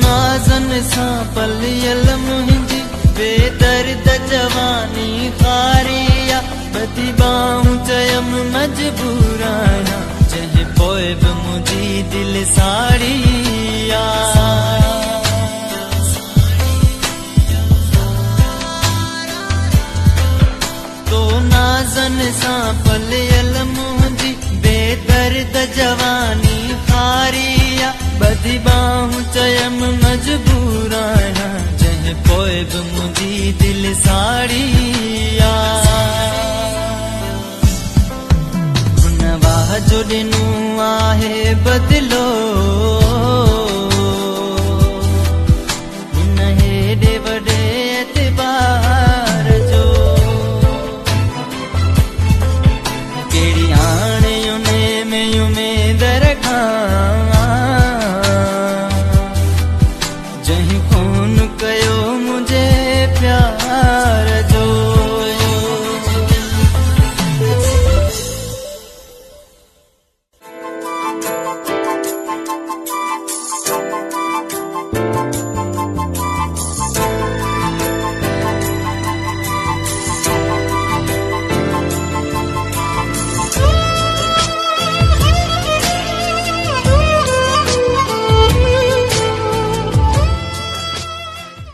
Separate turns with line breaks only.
नाज़न सां पलियल मुंहिंजी बेदर्द जवानी खारिया बदी बाहूं चयमि मजबूर आहियां जंहिं पोइ बि मुंहिंजी दिलि साड़िया तो नाज़न सां पलियल मुंहिंजी बेदर्द जवानी खारिया बदी बाहूं चयमि मजबूर आहियां जंहिं पोइ बि मुंहिंजी दिलि साड़िया हुन वाह जो ॾिनो आहे बदिलो हिन हेॾे वॾे एतबार जो कहिड़ी हाणे उन में उमेद रखां